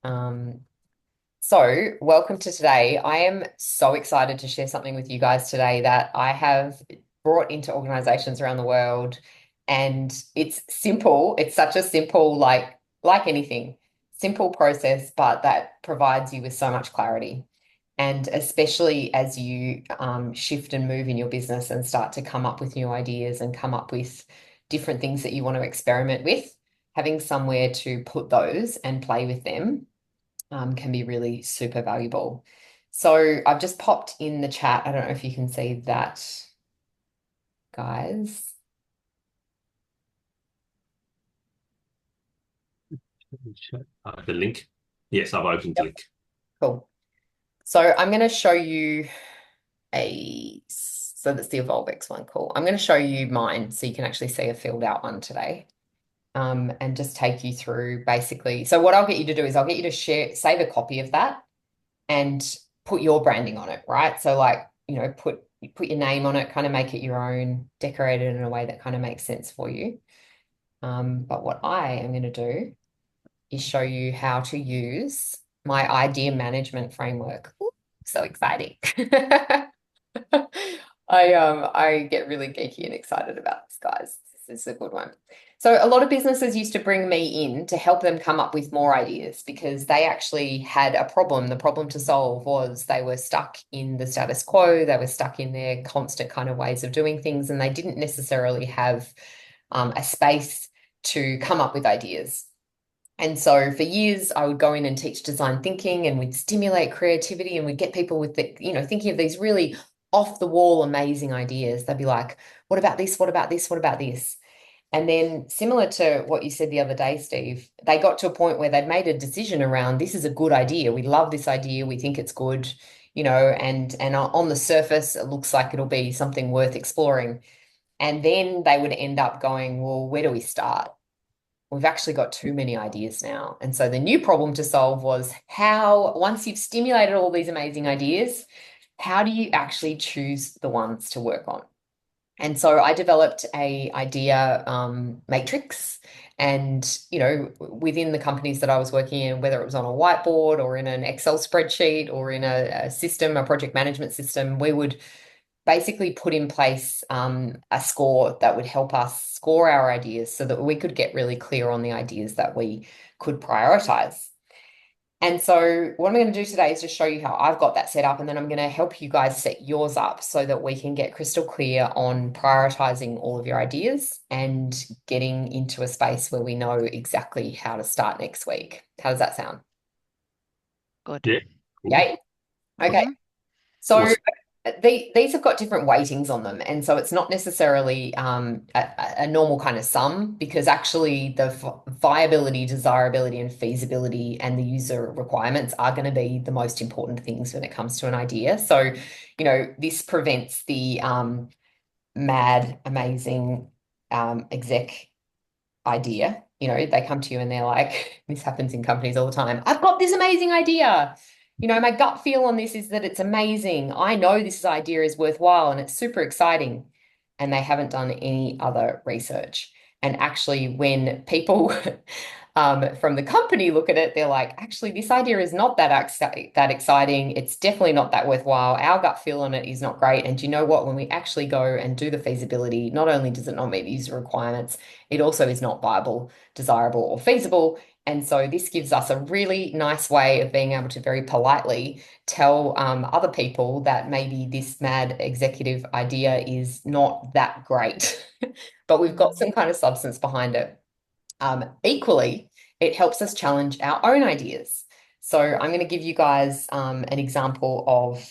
Um, so, welcome to today. I am so excited to share something with you guys today that I have brought into organizations around the world. And it's simple. It's such a simple, like anything, simple process, but that provides you with so much clarity. And especially as you shift and move in your business and start to come up with new ideas and come up with different things that you want to experiment with, having somewhere to put those and play with them can be really super valuable. So I've just popped in the chat. I don't know if you can see that, guys. The link. Yes, I've opened the Yep. link. Cool. So I'm going to show you so that's the EvolveX one. Cool. I'm going to show you mine so you can actually see a filled out one today. And just take you through basically. So what I'll get you to do is I'll get you to save a copy of that and put your branding on it, right? So like, put your name on it, kind of make it your own, decorate it in a way that kind of makes sense for you. But what I am going to do is show you how to use my idea management framework. Ooh, so exciting. I get really geeky and excited about this, guys. This is a good one. So a lot of businesses used to bring me in to help them come up with more ideas because they actually had a problem. The problem to solve was they were stuck in the status quo, they were stuck in their constant kind of ways of doing things, and they didn't necessarily have a space to come up with ideas. And so for years, I would go in and teach design thinking and we'd stimulate creativity and we'd get people with thinking of these really off the wall, amazing ideas. They'd be like, what about this? What about this? What about this? And then, similar to what you said the other day, Steve, they got to a point where they'd made a decision around this is a good idea. We love this idea. We think it's good, and on the surface, it looks like it'll be something worth exploring. And then they would end up going, well, where do we start? We've actually got too many ideas now. And so the new problem to solve was how, once you've stimulated all these amazing ideas, how do you actually choose the ones to work on? And so I developed a idea matrix. And, within the companies that I was working in, whether it was on a whiteboard or in an Excel spreadsheet or in a system, a project management system, we would basically put in place a score that would help us score our ideas so that we could get really clear on the ideas that we could prioritize. And so, what I'm going to do today is just show you how I've got that set up, and then I'm going to help you guys set yours up so that we can get crystal clear on prioritizing all of your ideas and getting into a space where we know exactly how to start next week. How does that sound? Good. Yeah, cool. Yay. Okay. Mm-hmm. So Awesome. these have got different weightings on them. And so it's not necessarily a normal kind of sum because actually the viability, desirability, and feasibility and the user requirements are going to be the most important things when it comes to an idea. So, this prevents the mad, amazing exec idea. They come to you and they're like, this happens in companies all the time. I've got this amazing idea. My gut feel on this is that it's amazing. I know this idea is worthwhile and it's super exciting. And they haven't done any other research. And actually, when people from the company look at it, they're like, actually, this idea is not that exciting. It's definitely not that worthwhile. Our gut feel on it is not great. And do you know what? When we actually go and do the feasibility, not only does it not meet the user requirements, it also is not viable, desirable, or feasible. And so this gives us a really nice way of being able to very politely tell other people that maybe this mad executive idea is not that great, but we've got some kind of substance behind it. Equally, it helps us challenge our own ideas. So I'm going to give you guys an example of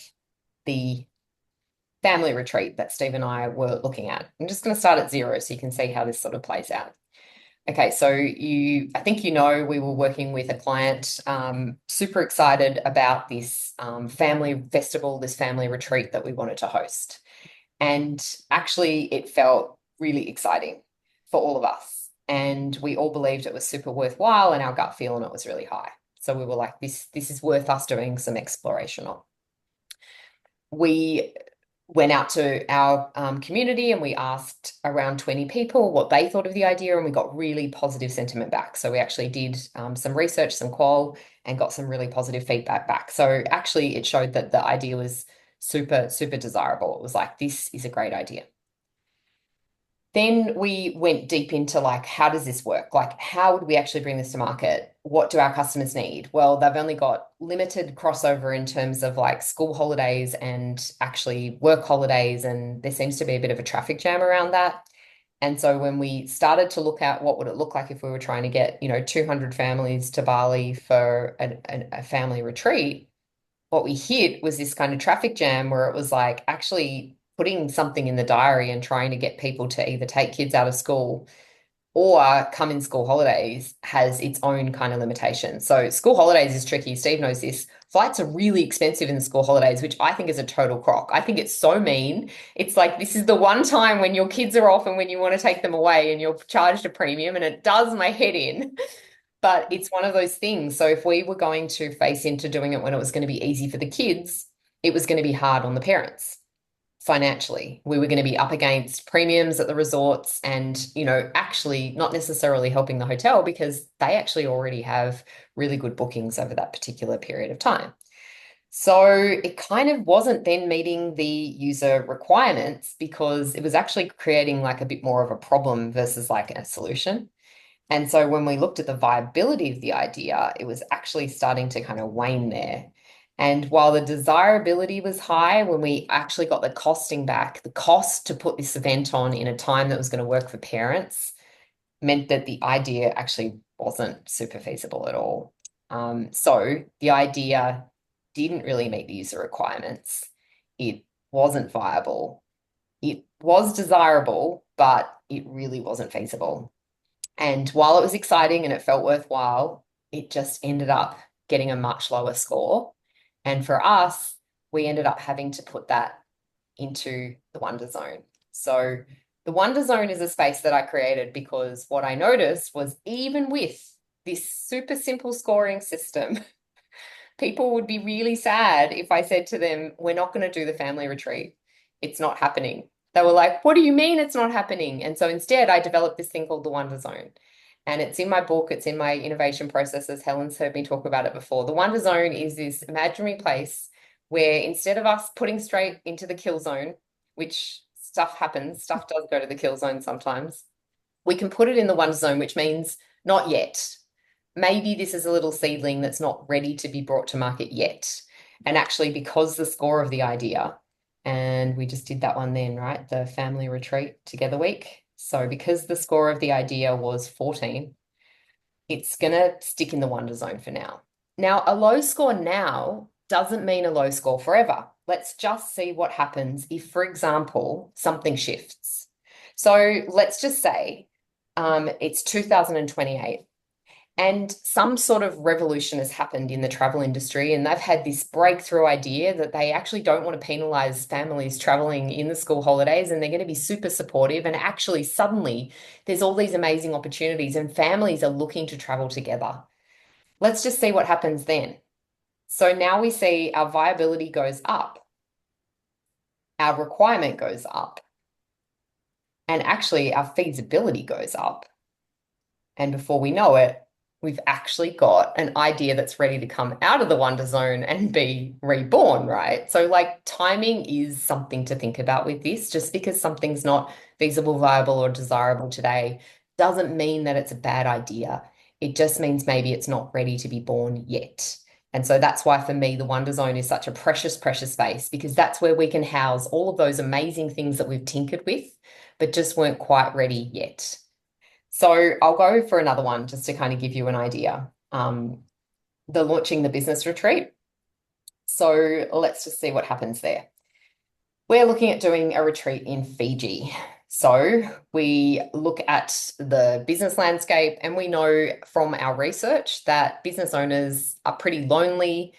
the family retreat that Steve and I were looking at. I'm just going to start at zero so you can see how this sort of plays out. Okay, so I think we were working with a client, super excited about this family festival, this family retreat that we wanted to host. And actually, it felt really exciting for all of us. And we all believed it was super worthwhile, and our gut feel on it was really high. So we were like, this is worth us doing some exploration on. We went out to our community and we asked around 20 people what they thought of the idea, and we got really positive sentiment back. So we actually did some research, some qual, and got some really positive feedback back. So actually, it showed that the idea was super, super desirable. It was like, this is a great idea. Then we went deep into like, how does this work? Like, how would we actually bring this to market? What do our customers need? Well, they've only got limited crossover in terms of like school holidays and actually work holidays, and there seems to be a bit of a traffic jam around that. And so when we started to look at what would it look like if we were trying to get, 200 families to Bali for a family retreat, what we hit was this kind of traffic jam where it was like actually putting something in the diary and trying to get people to either take kids out of school or come in school holidays has its own kind of limitations. So school holidays is tricky. Steve knows this. Flights are really expensive in the school holidays, which I think is a total crock. I think it's so mean. It's like this is the one time when your kids are off and when you want to take them away and you're charged a premium, and it does my head in. But it's one of those things. So if we were going to face into doing it when it was going to be easy for the kids, it was going to be hard on the parents financially. We were going to be up against premiums at the resorts and, actually not necessarily helping the hotel because they actually already have really good bookings over that particular period of time. So it kind of wasn't then meeting the user requirements because it was actually creating like a bit more of a problem versus like a solution. And so when we looked at the viability of the idea, it was actually starting to kind of wane there. And while the desirability was high, when we actually got the costing back, the cost to put this event on in a time that was going to work for parents meant that the idea actually wasn't super feasible at all. So the idea didn't really meet the user requirements. It wasn't viable. It was desirable, but it really wasn't feasible. And while it was exciting and it felt worthwhile, it just ended up getting a much lower score. And for us, we ended up having to put that into the Wonder Zone. So the Wonder Zone is a space that I created because what I noticed was even with this super simple scoring system, people would be really sad if I said to them, we're not going to do the family retreat. It's not happening. They were like, what do you mean it's not happening? And so instead, I developed this thing called the Wonder Zone. And it's in my book, it's in my innovation processes. Helen's heard me talk about it before. The Wonder Zone is this imaginary place where instead of us putting straight into the kill zone, which stuff happens, stuff does go to the kill zone sometimes, we can put it in the Wonder Zone, which means not yet. Maybe this is a little seedling that's not ready to be brought to market yet. And actually, because the score of the idea, and we just did that one then, right? The family retreat together week. So because the score of the idea was 14, it's going to stick in the Wonder Zone for now. Now, a low score now doesn't mean a low score forever. Let's just see what happens if, for example, something shifts. So let's just say it's 2028 and some sort of revolution has happened in the travel industry, and they've had this breakthrough idea that they actually don't want to penalize families traveling in the school holidays, and they're going to be super supportive. And actually, suddenly, there's all these amazing opportunities, and families are looking to travel together. Let's just see what happens then. So now we see our viability goes up, our requirement goes up, and actually, our feasibility goes up. And before we know it, we've actually got an idea that's ready to come out of the Wonder Zone and be reborn, right? So, like, timing is something to think about with this. Just because something's not feasible, viable, or desirable today doesn't mean that it's a bad idea. It just means maybe it's not ready to be born yet. And so that's why for me, the Wonder Zone is such a precious, precious space, because that's where we can house all of those amazing things that we've tinkered with, but just weren't quite ready yet. So I'll go for another one just to kind of give you an idea. The launching the business retreat. So let's just see what happens there. We're looking at doing a retreat in Fiji. So we look at the business landscape, and we know from our research that business owners are pretty lonely.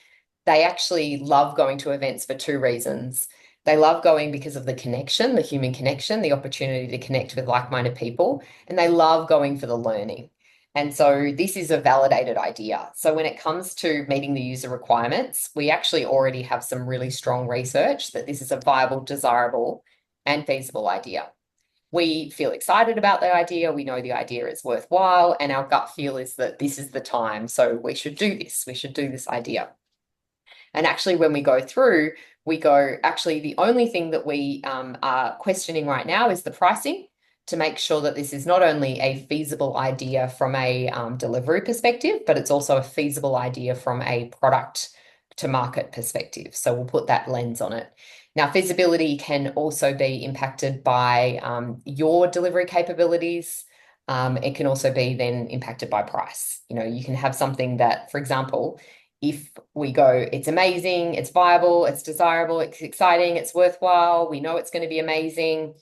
They actually love going to events for two reasons. They love going because of the connection, the human connection, the opportunity to connect with like-minded people, and they love going for the learning. And so this is a validated idea. So when it comes to meeting the user requirements, we actually already have some really strong research that this is a viable, desirable, and feasible idea. We feel excited about the idea. We know the idea is worthwhile, and our gut feel is that this is the time. So we should do this. We should do this idea. And actually, when we go through, we go, actually, the only thing that we are questioning right now is the pricing to make sure that this is not only a feasible idea from a delivery perspective, but it's also a feasible idea from a product to market perspective. So we'll put that lens on it. Now, feasibility can also be impacted by your delivery capabilities. It can also be then impacted by price. You know, you can have something that, for example, if we go, it's amazing, it's viable, it's desirable, it's exciting, it's worthwhile, we know it's going to be amazing,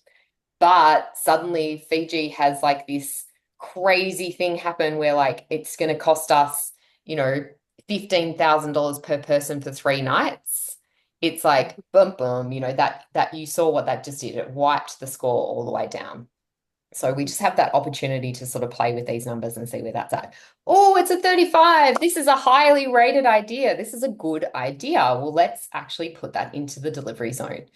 but suddenly Fiji has like this crazy thing happen where like it's going to cost us, you know, $15,000 per person for 3 nights. It's like boom, boom, you know, that you saw what that just did. It wiped the score all the way down. So we just have that opportunity to sort of play with these numbers and see where that's at. Oh, it's a 35. This is a highly rated idea. This is a good idea. Well, let's actually put that into the delivery zone.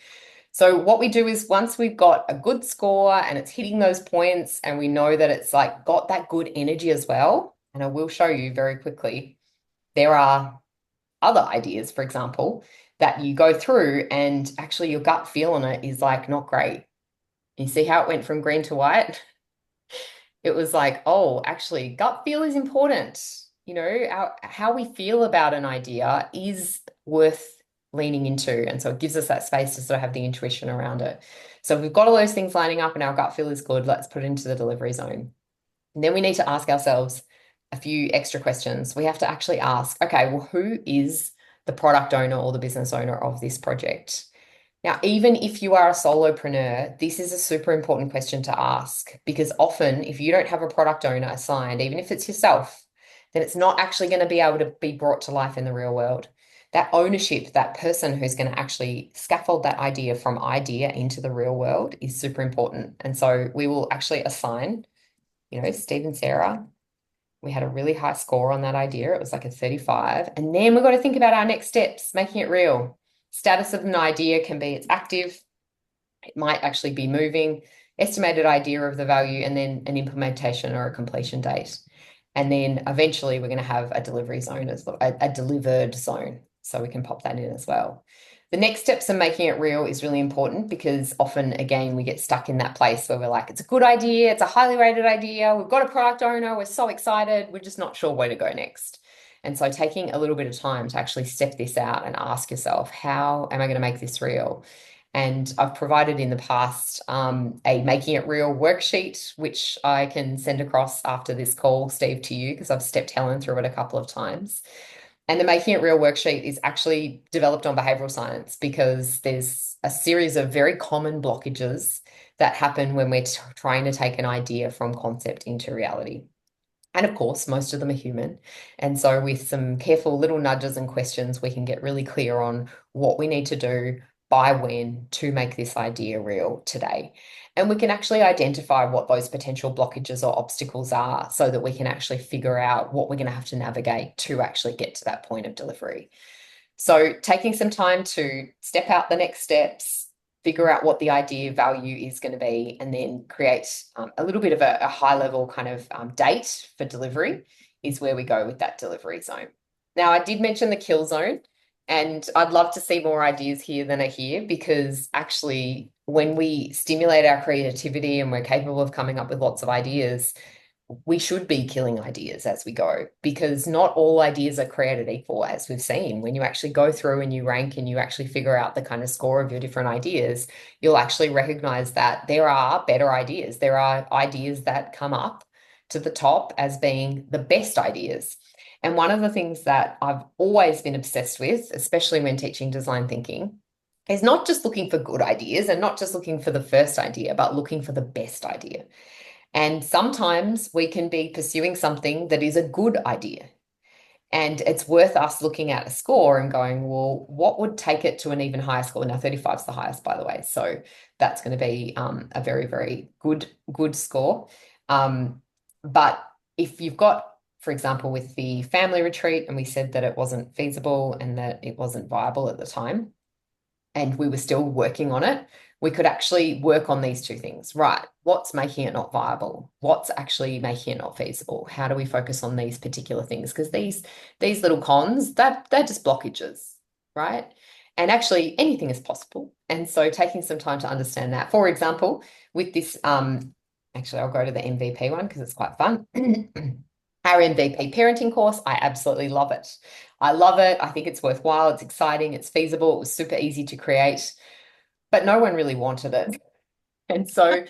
So what we do is once we've got a good score and it's hitting those points and we know that it's like got that good energy as well, and I will show you very quickly, there are other ideas, for example, that you go through and actually your gut feel on it is like not great. You see how it went from green to white? It was like, oh, actually, gut feel is important. You know, how we feel about an idea is worth leaning into. And so it gives us that space to sort of have the intuition around it. So if we've got all those things lining up and our gut feel is good, let's put it into the delivery zone. And then we need to ask ourselves a few extra questions. We have to actually ask, okay, well, who is the product owner or the business owner of this project? Now, even if you are a solopreneur, this is a super important question to ask because often, if you don't have a product owner assigned, even if it's yourself, then it's not actually going to be able to be brought to life in the real world. That ownership, that person who's going to actually scaffold that idea from idea into the real world is super important. And so we will actually assign, you know, Steve and Sarah. We had a really high score on that idea. It was like a 35. And then we've got to think about our next steps, making it real. Status of an idea can be it's active, it might actually be moving, estimated idea of the value, and then an implementation or a completion date. And then eventually we're going to have a delivery zone as well, a delivered zone. So we can pop that in as well. The next steps in making it real is really important because often, again, we get stuck in that place where we're like, it's a good idea, it's a highly rated idea, we've got a product owner, we're so excited, we're just not sure where to go next. And so taking a little bit of time to actually step this out and ask yourself, how am I going to make this real? And I've provided in the past a making it real worksheet, which I can send across after this call, Steve, to you, because I've stepped Helen through it a couple of times. And the Making It Real worksheet is actually developed on behavioral science because there's a series of very common blockages that happen when we're trying to take an idea from concept into reality. And of course, most of them are human. And so, with some careful little nudges and questions, we can get really clear on what we need to do by when to make this idea real today. And we can actually identify what those potential blockages or obstacles are so that we can actually figure out what we're going to have to navigate to actually get to that point of delivery. So, taking some time to step out the next steps, figure out what the idea value is going to be, and then create a little bit of a high level kind of date for delivery is where we go with that delivery zone. Now, I did mention the kill zone, and I'd love to see more ideas here than are here because actually, when we stimulate our creativity and we're capable of coming up with lots of ideas, we should be killing ideas as we go because not all ideas are created equal, as we've seen. When you actually go through and you rank and you actually figure out the kind of score of your different ideas, you'll actually recognize that there are better ideas. There are ideas that come up to the top as being the best ideas. And one of the things that I've always been obsessed with, especially when teaching design thinking, is not just looking for good ideas and not just looking for the first idea, but looking for the best idea. And sometimes we can be pursuing something that is a good idea. And it's worth us looking at a score and going, well, what would take it to an even higher score? Now, 35 is the highest, by the way. So that's going to be a very, very good score. But if you've got, for example, with the family retreat, and we said that it wasn't feasible and that it wasn't viable at the time, and we were still working on it, we could actually work on these two things. Right. What's making it not viable? What's actually making it not feasible? How do we focus on these particular things? Because these little cons, that they're just blockages, right? And actually anything is possible. And so taking some time to understand that. For example, with this, actually I'll go to the MVP one because it's quite fun. Our MVP parenting course, I absolutely love it. I love it. I think it's worthwhile. It's exciting. It's feasible. It was super easy to create, but no one really wanted it. And so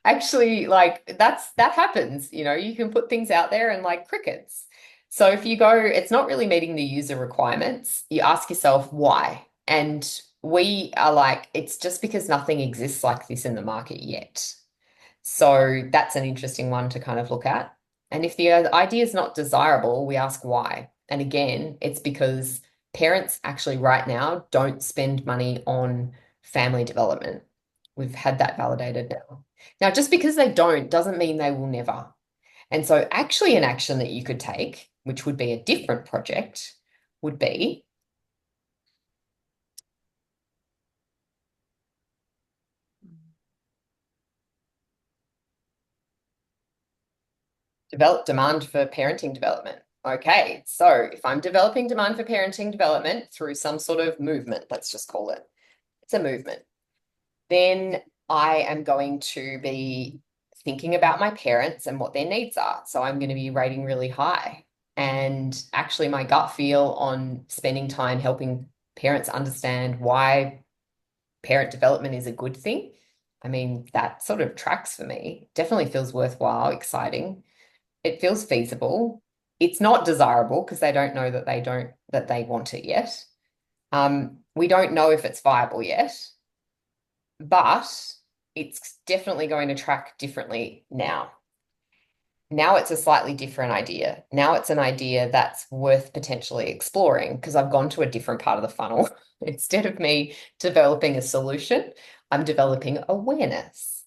actually, like that happens. You can put things out there and like crickets. So if you go, it's not really meeting the user requirements, you ask yourself why. And we are like, it's just because nothing exists like this in the market yet. So that's an interesting one to kind of look at. And if the idea is not desirable, we ask why. And again, it's because parents actually right now don't spend money on family development. We've had that validated now. Now, just because they don't doesn't mean they will never. And so, actually, an action that you could take, which would be a different project, would be develop demand for parenting development. Okay, so if I'm developing demand for parenting development through some sort of movement, let's just call it, it's a movement, then I am going to be thinking about my parents and what their needs are. So I'm going to be rating really high. And actually, my gut feel on spending time helping parents understand why parent development is a good thing. I mean, that sort of tracks for me. Definitely feels worthwhile, exciting. It feels feasible. It's not desirable because they don't know that they want it yet. We don't know if it's viable yet, but it's definitely going to track differently now. Now it's a slightly different idea. Now it's an idea that's worth potentially exploring because I've gone to a different part of the funnel. Instead of me developing a solution, I'm developing awareness.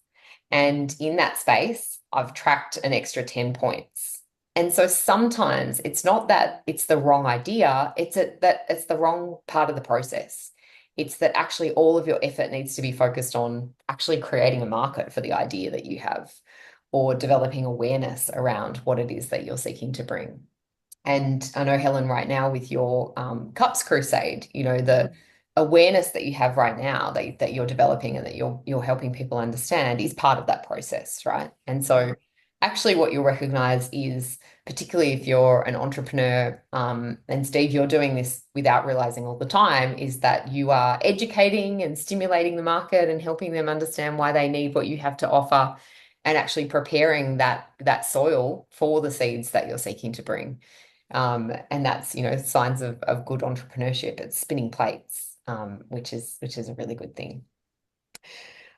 And in that space, I've tracked an extra 10 points. And so sometimes it's not that it's the wrong idea, that it's the wrong part of the process. It's that actually all of your effort needs to be focused on actually creating a market for the idea that you have or developing awareness around what it is that you're seeking to bring. And I know, Helen, right now with your Cups Crusade, the awareness that you have right now that you're developing and that you're helping people understand is part of that process, right? And so actually what you'll recognize is, particularly if you're an entrepreneur, and Steve, you're doing this without realizing all the time, is that you are educating and stimulating the market and helping them understand why they need what you have to offer and actually preparing that soil for the seeds that you're seeking to bring. And that's, signs of good entrepreneurship. It's spinning plates, which is a really good thing.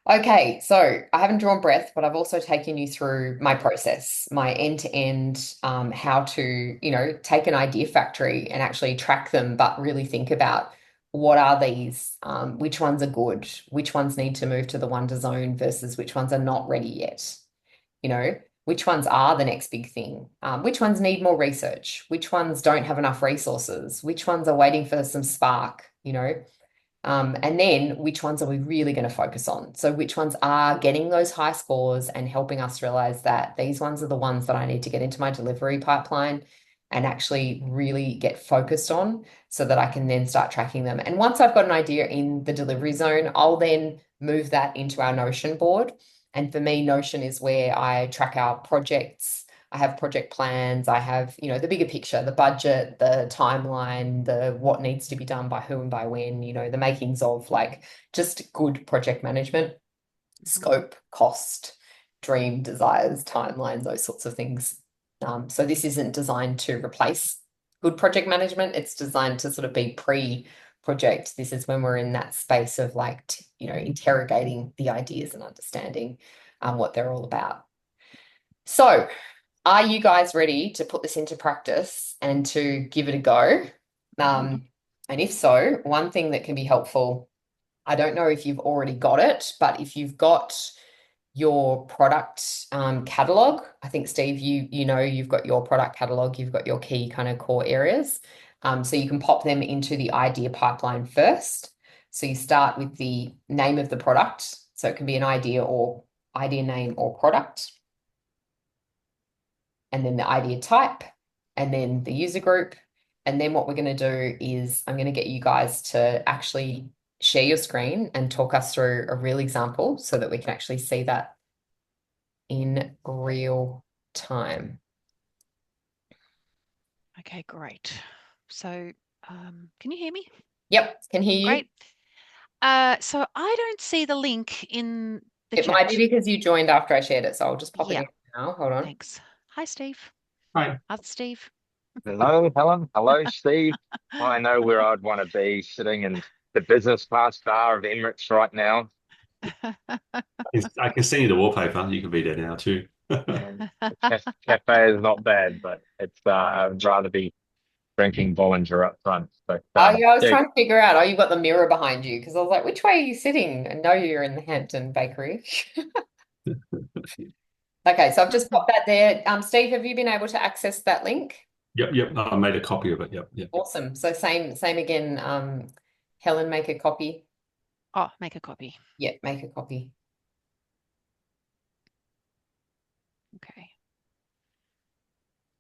Okay, so I haven't drawn breath, but I've also taken you through my process, my end-to-end, how to, take an idea factory and actually track them, but really think about what are these, which ones are good, which ones need to move to the wonder zone versus which ones are not ready yet. Which ones are the next big thing? Which ones need more research? Which ones don't have enough resources? Which ones are waiting for some spark? And then which ones are we really going to focus on? So which ones are getting those high scores and helping us realize that these ones are the ones that I need to get into my delivery pipeline and actually really get focused on so that I can then start tracking them. And once I've got an idea in the delivery zone, I'll then move that into our Notion board. And for me, Notion is where I track our projects. I have project plans. I have, the bigger picture, the budget, the timeline, the what needs to be done by who and by when, the makings of like just good project management, scope, cost, dream, desires, timelines, those sorts of things. So this isn't designed to replace good project management. It's designed to sort of be pre-project. This is when we're in that space of like, interrogating the ideas and understanding what they're all about. So are you guys ready to put this into practice and to give it a go? And if so, one thing that can be helpful, I don't know if you've already got it, but if you've got your product catalog. I think Steve, you know you've got your product catalog, you've got your key kind of core areas. So you can pop them into the idea pipeline first. So you start with the name of the product. So it can be an idea or idea name or product, and then the idea type, and then the user group. And then what we're going to do is I'm going to get you guys to actually share your screen and talk us through a real example so that we can actually see that in real time. Okay, great. So, can you hear me? Yep, can hear you. Great. So I don't see the link in the It might be chat. because you joined after I shared it, so I'll just pop it Yeah, in now. Hold on. thanks. Hi, Steve. Right. Other Steve. Hello, Helen. Hello, Steve. I know where I'd want to be sitting in the business class bar of Emirates right now. I can see the wallpaper. You can be there now too. The cafe is not bad, but it's I'd rather be drinking Bollinger up front. But Oh, yeah, I was yeah, trying to figure out, oh, you've got the mirror behind you because I was like, which way are you sitting? I know you're in the Hampton Bakery. Okay, so I've just popped that there. Steve, have you been able to access that link? Yep. I made a copy of it. Yep. Awesome. So same again. Helen, make a copy. Oh, make a copy. Yeah, make a copy. Okay.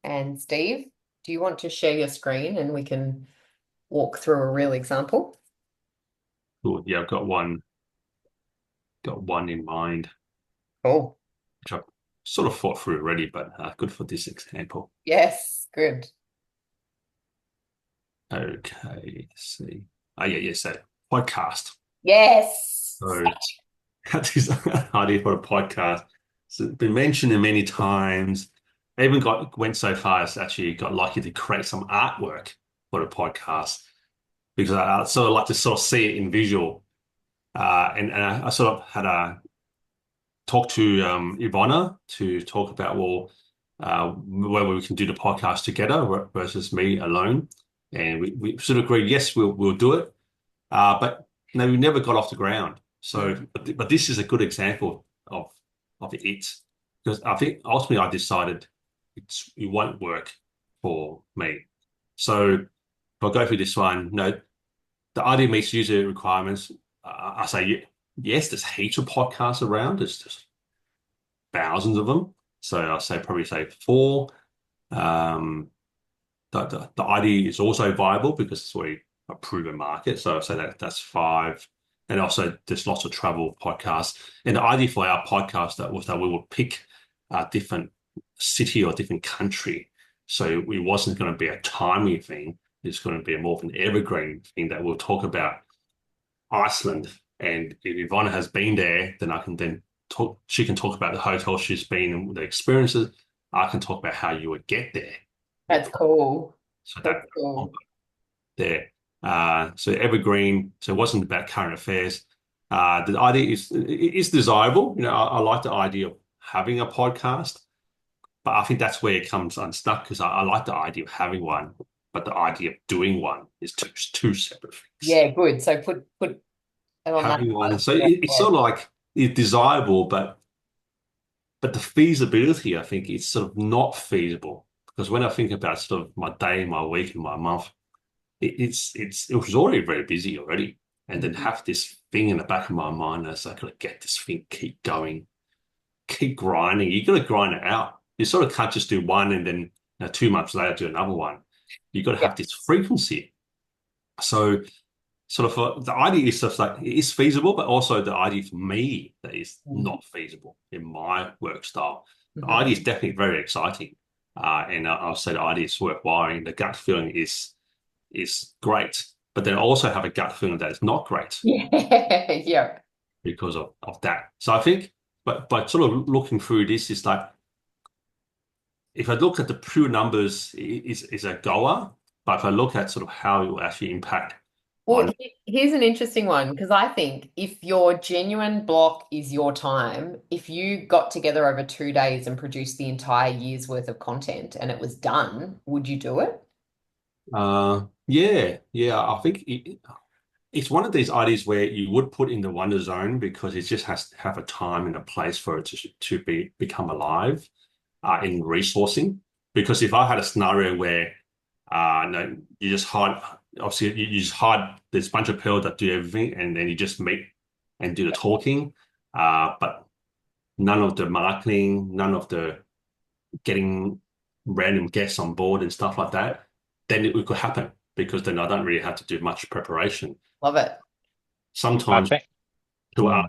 And Steve, do you want to share your screen and we can walk through a real example? Cool. Yeah, I've got one in mind, Cool. which I've sort of thought through already, but good for this example. Yes, good. Okay, let's see. Oh yeah. So podcast. Yes. So had this idea for a podcast. So it's been mentioned many times. I even went so far as actually got lucky to create some artwork for the podcast because I sort of like to sort of see it in visual. And I sort of had a talk to Ivana to talk about whether we can do the podcast together versus me alone. And we sort of agreed, yes, we'll do it. But no, we never got off the ground. So, but this is a good example of it because I think ultimately I decided it won't work for me. So if I go through this one, no, the idea meets user requirements. I say yes, there's heaps of podcasts around. There's just thousands of them. So I say probably say four. Um, the idea is also viable because it's already a proven market. So I say that's five. And also there's lots of travel podcasts. And the idea for our podcast that we would pick a different city or different country. So it wasn't going to be a timely thing. It's going to be more of an evergreen thing that we'll talk about Iceland. And if Ivana has been there, then I can then talk. She can talk about the hotel she's been and the experiences. I can talk about how you would get there. That's cool. So That's that cool. there. So evergreen. So it wasn't about current affairs. The idea is desirable. You know, I like the idea of having a podcast, but I think that's where it comes unstuck because I like the idea of having one, but the idea of doing one is two separate things. Yeah, good. So put it on that Having one, side. so Yeah. it's sort of like it's desirable, but the feasibility, I think, is sort of not feasible because when I think about sort of my day, my week, and my month, it was already very busy already, and then have this thing in the back of my mind as I gotta get this thing, keep going, keep grinding. You got to grind it out. You sort of can't just do one and then 2 months later do another one. You got to Yeah. have this frequency. So sort of the idea is sort of like it is feasible, but also the idea for me that is not feasible in my work style. The idea is definitely very exciting, and I'll say the idea is worthwhile. And the gut feeling is great, but then I also have a gut feeling that it's not great Yeah. Yeah. because of that. So I think, but sort of looking through this is like if I look at the pure numbers, is a goer. But if I look at sort of how it will actually impact Well, on here's an interesting one because I think if your genuine block is your time, if you got together over 2 days and produced the entire year's worth of content and it was done, would you do it? yeah, I think it's one of these ideas where you would put in the wonder zone because it just has to have a time and a place for it to become alive in resourcing. Because if I had a scenario where no, you just hide, obviously you just hide this bunch of people that do everything, and then you just meet and do the talking, but none of the marketing, none of the getting random guests on board and stuff like that, then it could happen because then I don't really have to do much preparation. Love it. I Sometimes think. to Mm.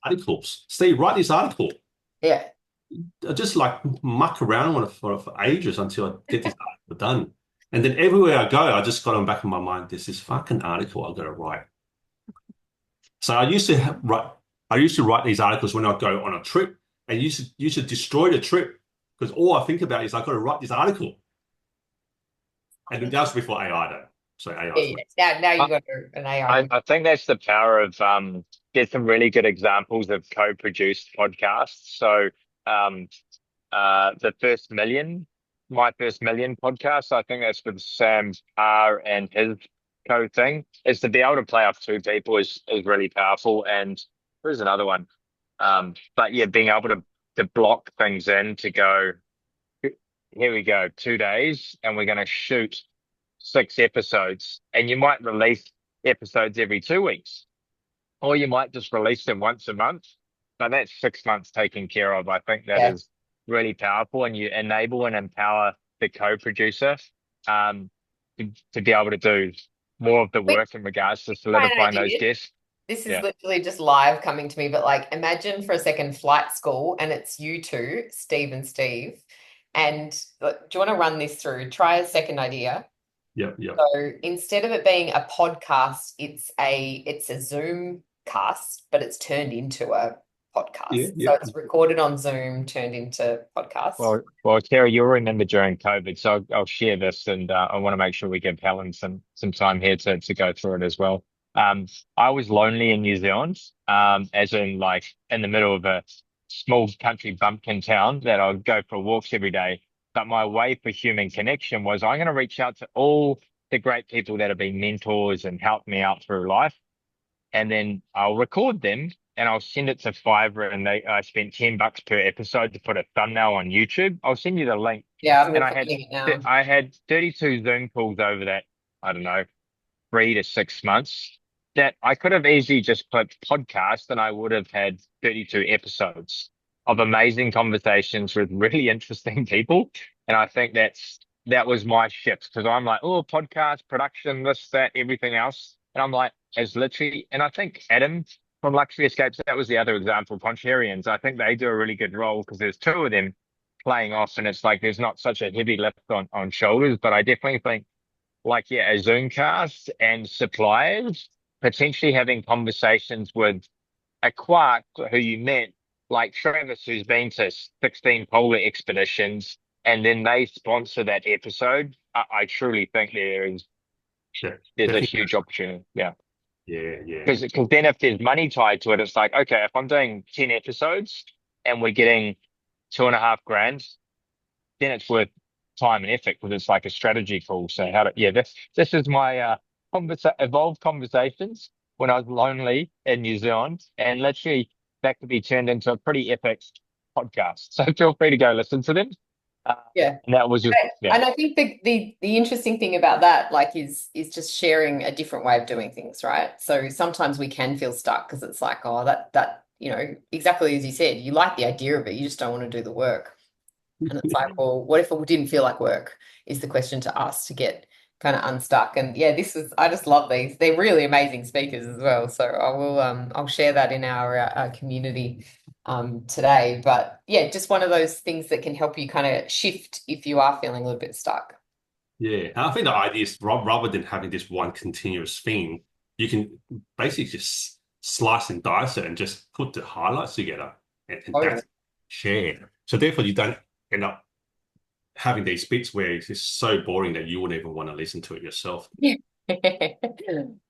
articles. Steve, write this article. Yeah. I just like muck around on it for ages until I get this article done. And then everywhere I go, I just got on back in my mind, there's this fucking article I've got to write. So I used to write these articles when I go on a trip and used to destroy the trip because all I think about is I've got to write this article. And that was before AI though. So AI Yeah, is now I, you've got an AI. I think that's the power of there's some really good examples of co-produced podcasts. So um the first million, my first million podcast, I think that's with Sam Parr and his co-thing, is to be able to play off two people is really powerful. And there's another one. But yeah, being able to block things in to go, here we go, 2 days, and we're going to shoot 6 episodes, and you might release episodes every 2 weeks, or you might just release them once a month. But that's 6 months taken care of. I think that Yeah. is really powerful, and you enable and empower the co-producer um, to be able to do more of the Quick, work in regards to try an solidifying those idea. guests. This is Yeah. literally just live coming to me, but like imagine for a second flight school and it's you two, Steve and Steve. And do you want to run this through? Try a second idea. Yep, yep. So instead of it being a podcast, it's a Zoom cast, but it's turned into a Yeah, podcast. yeah. So it's recorded on Zoom, turned into podcast. Well, Terry, you'll remember during COVID, so I'll share this, and I want to make sure we give Helen some time here to go through it as well. I was lonely in New Zealand, as in like in the middle of a small country bumpkin town that I'd go for walks every day. But my way for human connection was I'm going to reach out to all the great people that have been mentors and helped me out through life, and then I'll record them and I'll send it to Fiverr, and I spent $10 per episode to put a thumbnail on YouTube. I'll send you the link. Yeah, I'm And I had recording it now. I had 32 Zoom calls over that, I don't know, 3 to 6 months, that I could have easily just put podcast, and I would have had 32 episodes of amazing conversations with really interesting people. And I think that was my shift, because I'm like, oh, podcast production, this, that, everything else. And I'm like, as literally, and I think Adam from Luxury Escapes, that was the other example, Contrarians. I think they do a really good role because there's two of them playing off, and it's like there's not such a heavy lift on shoulders. But I definitely think, like, yeah, a Zoomcast and suppliers potentially having conversations with a Quark who you met, like Travis, who's been to 16 polar expeditions, and then they sponsor that episode. I truly think Yeah, there's a definitely. huge opportunity. Yeah. Yeah, yeah. Because then if there's money tied to it, it's like, okay, if I'm doing 10 episodes and we're getting 2.5 grand, then it's worth time and effort, because it's like a strategy call. So yeah, this is my evolved conversations when I was lonely in New Zealand, and literally that could be turned into a pretty epic podcast. So feel free to go listen to them. Uh, Yeah. and that was just, yeah. And I think the interesting thing about that, like, is just sharing a different way of doing things, right? So sometimes we can feel stuck because it's like, oh, that, exactly as you said, you like the idea of it, you just don't want to do the work. And it's like, well, what if it didn't feel like work, is the question to ask to get kind of unstuck. And yeah, I just love these. They're really amazing speakers as well. So I'll share that in our community today. But yeah, just one of those things that can help you kind of shift if you are feeling a little bit stuck. Yeah, and I think the idea is rather than having this one continuous thing, you can basically just slice and dice it and just put the highlights together, and Totally. that's shared. So therefore, you don't end up having these bits where it's just so boring that you wouldn't even want to listen to it yourself. I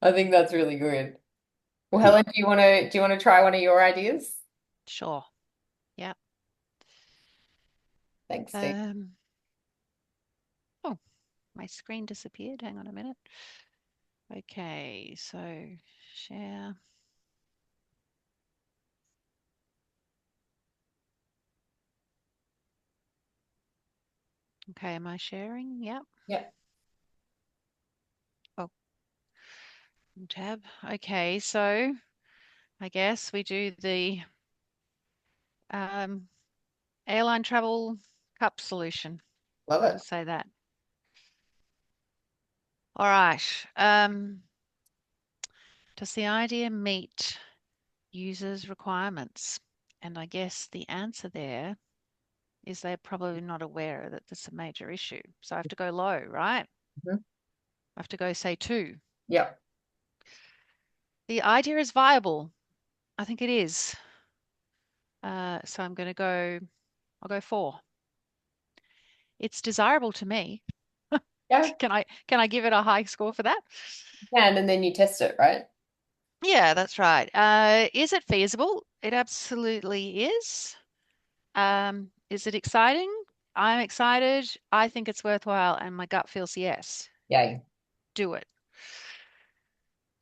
think that's really good. Well, Cool. Helen, do you want to try one of your ideas? Sure. Yeah. Thanks, Steve. Oh, my screen disappeared. Hang on a minute. Okay, so share. Okay, am I sharing? Yep. Yeah. Oh, tab. Okay, so I guess we do the airline travel cup solution. Love We'll it. just say that. All right. Does the idea meet users' requirements? And I guess the answer there is they're probably not aware that this is a major issue. So I have to go low, right? Mhm. I have to go say 2. Yeah. The idea is viable. I think it is. So I'll go 4. It's desirable to me. Yeah. Can I give it a high score for that? And then you test it, right? Yeah, that's right. Is it feasible? It absolutely is. Is it exciting? I'm excited. I think it's worthwhile, and my gut feels yes. Yay. Do it.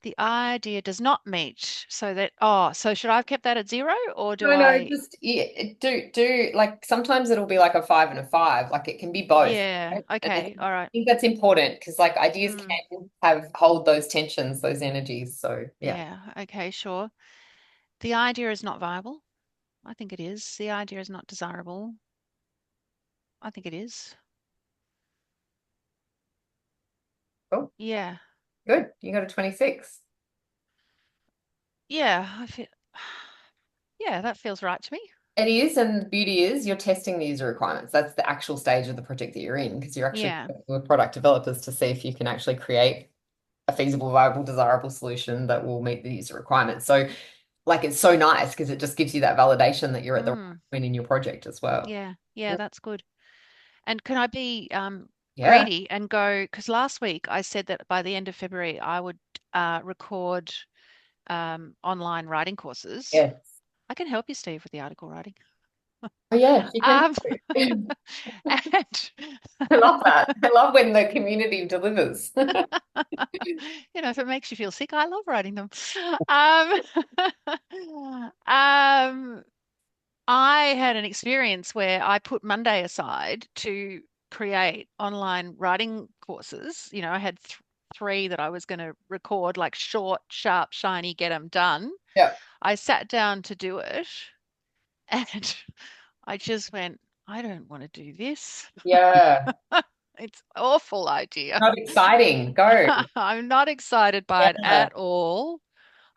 The idea does not meet, so should I have kept that at 0 or do No, I? just do like sometimes it'll be like a 5 and a 5. Like it can be both. Yeah, Right? And I okay, all right. think that's important because like ideas Mm, can have hold those tensions, those energies. So yeah. yeah, okay, sure. The idea is not viable. I think it is. The idea is not desirable. I think it is. Cool. Yeah. Good. You got a 26. Yeah, I feel yeah, that feels right to me. It is, and the beauty is you're testing the user requirements. That's the actual stage of the project that you're in because you're actually Yeah. working with product developers to see if you can actually create a feasible, viable, desirable solution that will meet the user requirements. So, like, it's so nice because it just gives you that validation that you're at the right Mm, point in your project as well. yeah. Yeah, Yeah. that's good. And can I be Yeah. greedy and go, because last week I said that by the end of February I would record online writing courses. Yes. I can help you, Steve, with the article writing. Oh, yeah, she can. Um, and I love that. I love when the community delivers. if it makes you feel sick, I love writing them. Um, um, I had an experience where I put Monday aside to create online writing courses. I had 3 that I was going to record, like short, sharp, shiny, get them done. Yeah. I sat down to do it and I just went, I don't want to do this. Yeah. It's an awful idea. Not exciting. Go. I'm not excited by it Yeah. at all.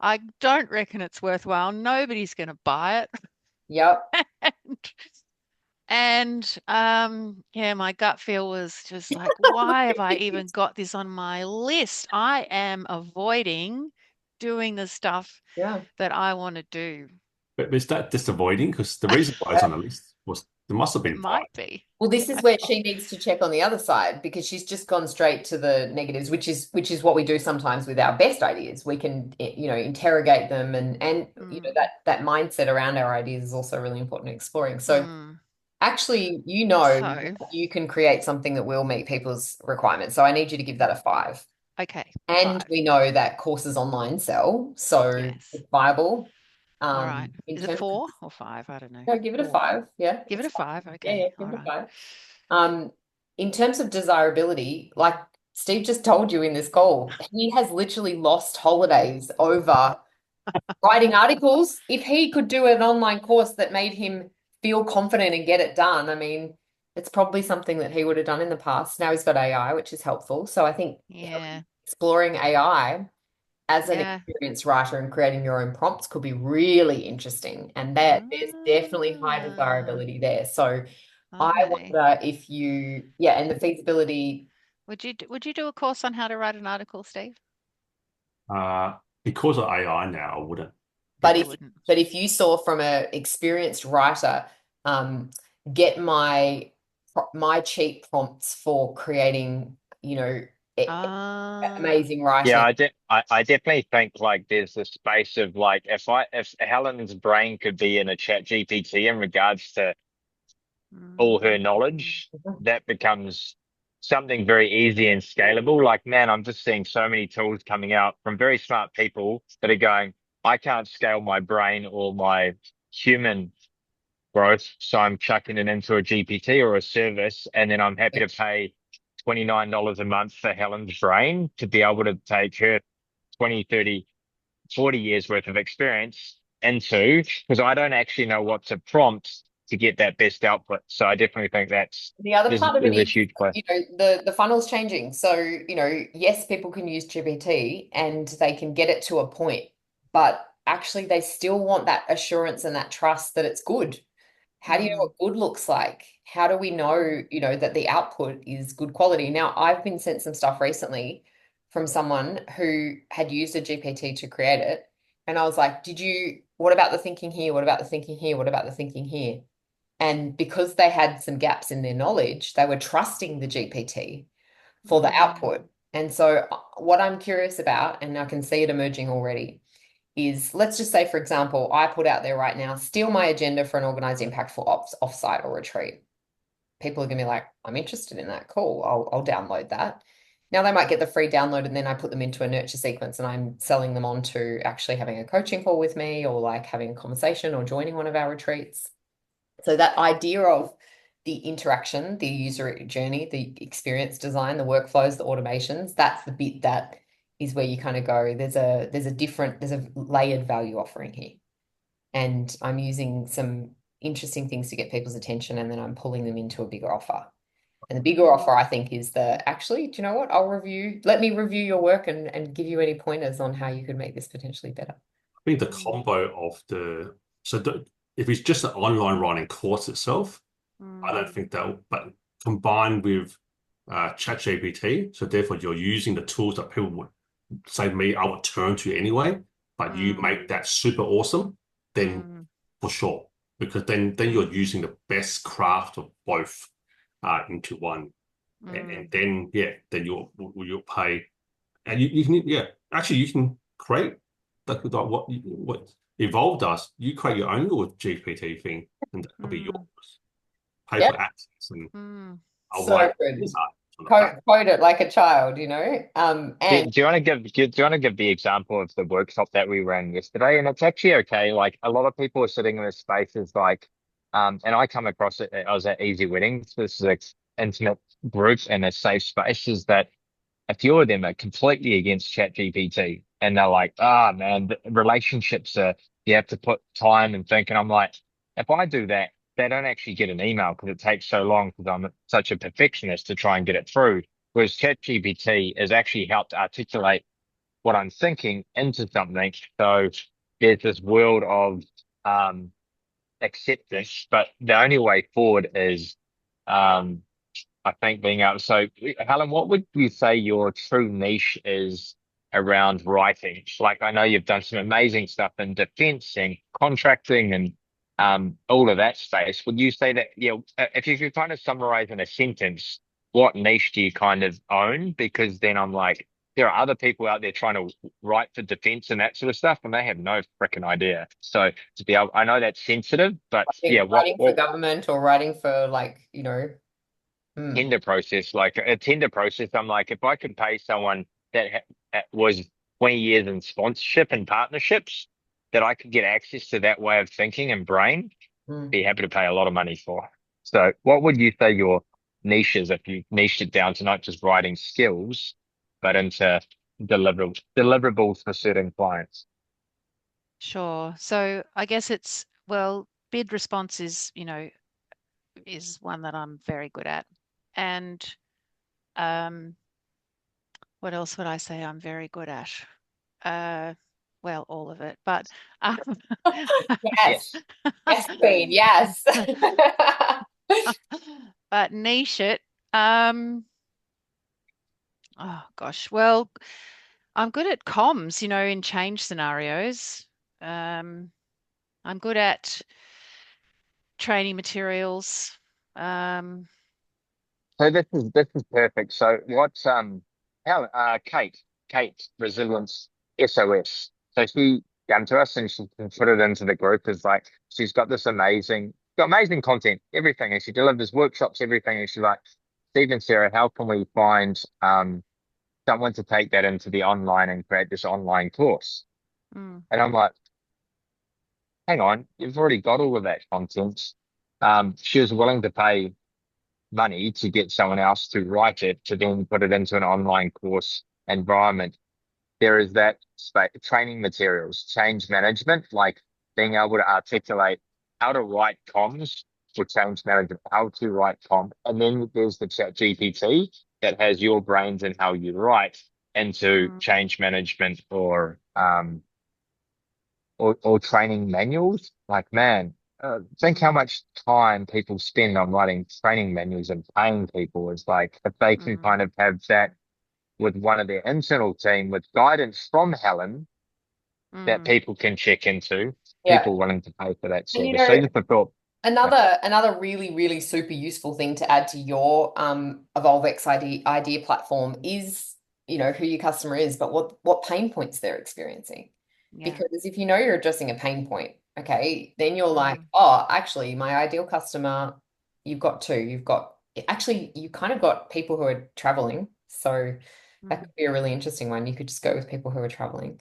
I don't reckon it's worthwhile. Nobody's going to buy Yep. it. And yeah, my gut feel was just like, why have I even got this on my list? I am avoiding doing the stuff Yeah. that I want to do. But is that just avoiding? Because the reason why it's on the list was there must have been five. Might be. Well, this is where she needs to check on the other side because she's just gone straight to the negatives, which is what we do sometimes with our best ideas. We can, interrogate them and Mm, that mindset around our ideas is also really important in exploring. So mm. actually, So, you can create something that will meet people's requirements. So I need you to give that a 5. okay, And 5. we know that courses online sell, so Yes. it's viable. All right. In Is it terms of, 4 or 5? I don't know. no, give it a 4. 5. Yeah, Give it it's a fine. 5. Yeah, yeah, Okay. give All it a right. 5. In terms of desirability, like Steve just told you in this call, he has literally lost holidays over writing articles. If he could do an online course that made him feel confident and get it done, I mean, it's probably something that he would have done in the past. Now he's got AI, which is helpful. So I think Yeah. exploring AI as an Yeah. experienced writer and creating your own prompts could be really interesting. And there's definitely high Ah, desirability there. So I okay. wonder if yeah, and the feasibility, Would you do a course on how to write an article, Steve? Uh, because of AI now, I wouldn't. but But You if wouldn't. but if you saw from an experienced writer, um, get my cheap prompts for creating, a- Ah, amazing Yeah, writing. I definitely think like there's a space of like if Helen's brain could be in a chat GPT in regards to all her mm, knowledge, that becomes something very easy and scalable. Like, man, I'm just seeing so many tools coming out from very smart people that are going, I can't scale my brain or my human growth, so I'm chucking it into a GPT or a service, and then I'm happy to pay $29 a month for Helen's brain to be able to take her 20, 30, 40 years worth of experience into, because I don't actually know what to prompt to get that best output. So I definitely think The other part of it there's a is, huge play. the funnel's changing. So, yes, people can use GPT and they can get it to a point, but actually they still want that assurance and that trust that it's good. How do you know Mm, what good looks like? How do we know, that the output is good quality? Now, I've been sent some stuff recently from someone who had used a GPT to create it. And I was like, what about the thinking here? What about the thinking here? What about the thinking here? And because they had some gaps in their knowledge, they were trusting the GPT for the mm, output. And so, what I'm curious about, and I can see it emerging already, is let's just say, for example, I put out there right now, steal my agenda for an organized impactful ops offsite or retreat. People are going to be like, I'm interested in that. Cool. I'll download that. Now they might get the free download and then I put them into a nurture sequence and I'm selling them on to actually having a coaching call with me or like having a conversation or joining one of our retreats. So that idea of the interaction, the user journey, the experience design, the workflows, the automations, that's the bit that is where you kind of go, there's a layered value offering here. And I'm using some interesting things to get people's attention and then I'm pulling them into a bigger offer. And the bigger offer, mm, I think, is actually, do you know what? Let me review your work and give you any pointers on how you could make this potentially better. I think the mm, combo of if it's just an online writing course itself, I don't mm, think but combined with ChatGPT, so therefore you're using the tools that people would say me, I would turn to anyway, but you mm, make that super awesome, then mm, for sure, because then you're using the best craft of both into one, and mm, then yeah, then you'll pay, and you can yeah, actually you can create like what Evolve does. You create your own little GPT thing, and that could be mm, yours. Pay Yeah. for access, and mm. I'll So write good. this art on the platform. Code it like a child. Do, And do you want to do you want to give the example of the workshop that we ran yesterday? And it's actually okay. Like a lot of people are sitting in this space is like, and I come across it. I was at Easy Weddings. This is an intimate group and a safe space. Is that a few of them are completely against ChatGPT, and they're like, ah, man, the relationships are you have to put time and think. And I'm like, if I do that, they don't actually get an email because it takes so long because I'm such a perfectionist to try and get it through. Whereas ChatGPT has actually helped articulate what I'm thinking into something. So there's this world of um, acceptance, but the only way forward is um, I think being able. So, Helen, what would you say your true niche is around writing? Like, I know you've done some amazing stuff in defense and contracting and all of that space. Would you say that, if you could kind of summarize in a sentence, what niche do you kind of own? Because then I'm like, there are other people out there trying to write for defense and that sort of stuff, and they have no freaking idea. So to be able, I know that's sensitive, but yeah, writing for what government or writing for mm, tender process, like a tender process. I'm like, if I could pay someone that was 20 years in sponsorship and partnerships, that I could get access to that way of thinking and brain, mm. be happy to pay a lot of money for. So, what would you say your niche is if you niched it down to not just writing skills, but into deliverables for certain clients? Sure. So I guess well, bid response is one that I'm very good at. And um, what else would I say I'm very good at? Uh, well, all of it, but um, Yes. Yes. Yes, Queen. Yes. but niche it. Um, oh gosh, well, I'm good at comms, in change scenarios. Um, I'm good at training materials. Um, So this is perfect. So what's how Kate Resilience SOS. So she came to us and she put it into the group as like she's got this got amazing content, everything, and she delivers workshops, everything, and she's like, Steve and Sarah, how can we find someone to take that into the online and create this online course? Mm, And I'm like, hang on, you've already got all of that content. She was willing to pay money to get someone else to write it, to then put it into an online course environment. There is that training materials, change management, like being able to articulate how to write comms for change management, how to write comms. And then there's the chat GPT that has your brains and how you write into mm, change management or training manuals. Like, man, think how mm, much time people spend on writing training manuals and paying people. It's like if they can mm, kind of have that with one of their internal team with guidance from Helen that mm. people can check into, Yeah. people willing to pay for that And service. So just a thought. another really, really super useful thing to add to your EvolveX idea platform is, who your customer is, but what pain points they're experiencing. Yeah. Because if you know you're addressing a pain point, okay, then you're like, Mm, oh, actually, my ideal customer, you've got two. You kind of got people who are traveling. So that mm, could be a really interesting one. You could just go with people who are traveling.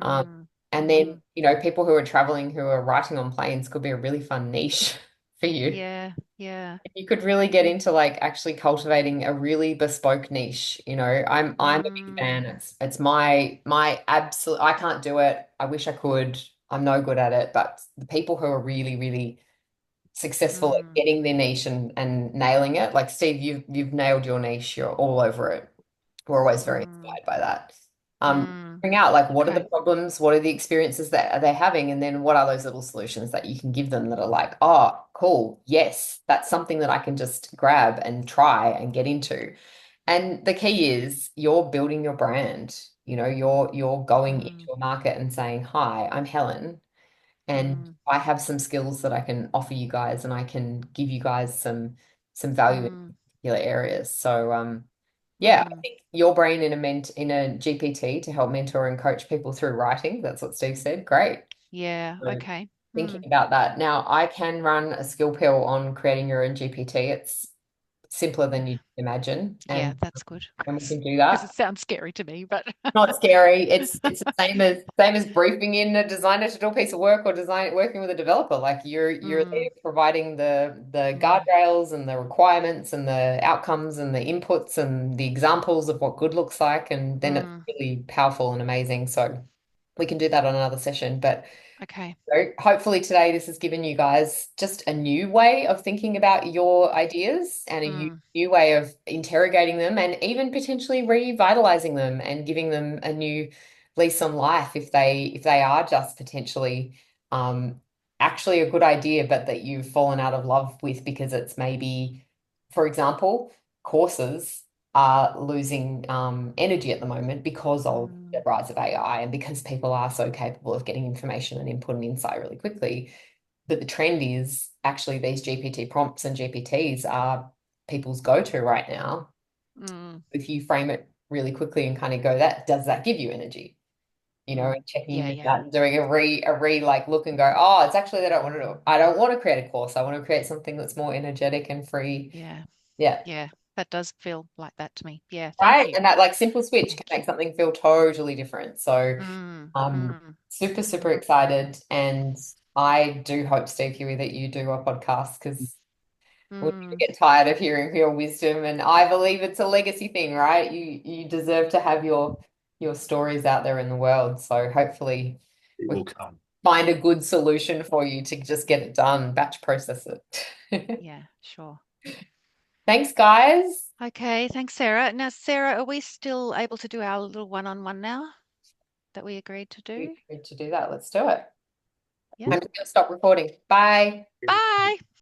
Um, mm, and then, mm. people who are traveling who are writing on planes could be a really fun niche for you. Yeah. Yeah. You could really get into like actually cultivating a really bespoke niche. I'm a big Mm, fan. It's my absolute. I can't do it. I wish I could. I'm no good at it. But the people who are really, really successful at mm, getting their niche and nailing it, like Steve, you've nailed your niche. You're all over it. We're always very mm, inspired by that. mm. Bring out like what are the Okay. problems, what are the experiences that are they having, and then what are those little solutions that you can give them that are like, oh, cool, yes, that's something that I can just grab and try and get into. And the key is you're building your brand. You're going Mm, into a market and saying, hi, I'm Helen, and mm, I have some skills that I can offer you guys, and I can give you guys some value in mm, particular areas. So yeah, I mm. think your brain in a GPT to help mentor and coach people through writing. That's what Steve said. Great. Yeah. So Okay. thinking Mm, about that. Now, I can run a skill pill on creating your own GPT. It's simpler than you imagine, yeah, and that's good. we can do Because it that. sounds scary to me, but Not scary. It's the same as briefing in a designer to do a piece of work or working with a developer. Like you're there mm, providing the mm, guardrails and the requirements and the outcomes and the inputs and the examples of what good looks like, and then it's mm. really powerful and amazing. So we can do that on another session. But Okay. so hopefully today this has given you guys just a new way of thinking about your ideas and a Mm, new way of interrogating them and even potentially revitalizing them and giving them a new lease on life if they are just potentially um, actually a good idea, but that you've fallen out of love with because it's maybe, for example, courses are losing energy at the moment because of the mm, rise of AI and because people are so capable of getting information and input and insight really quickly. But the trend is actually these GPT prompts and GPTs are people's go-to right now. mm, If you frame it really quickly and kind of go, that does that give you energy? mm. And checking in Yeah, with yeah, that and doing a re like look and go, oh, it's actually that I don't want to create a course. I want to create something that's more energetic and free. yeah, Yeah. yeah. That does feel like that to me. Yeah, thank Right. you. And that like simple switch can Thank make you. something feel totally different. So Mm, I'm mm, super, super excited. And I do hope, Steve Huey, that you do a podcast because we'll never mm. get tired of hearing your wisdom. And I believe it's a legacy thing, right? You deserve to have your stories out there in the world. So hopefully It we will can come. find a good solution for you to just get it done, batch process it. Yeah, sure. Thanks, guys. Okay, thanks, Sarah. Now, Sarah, are we still able to do our little one-on-one now that we agreed to We do? need to do that. Let's do it. Yeah. I'm just going to stop recording. Bye. Bye.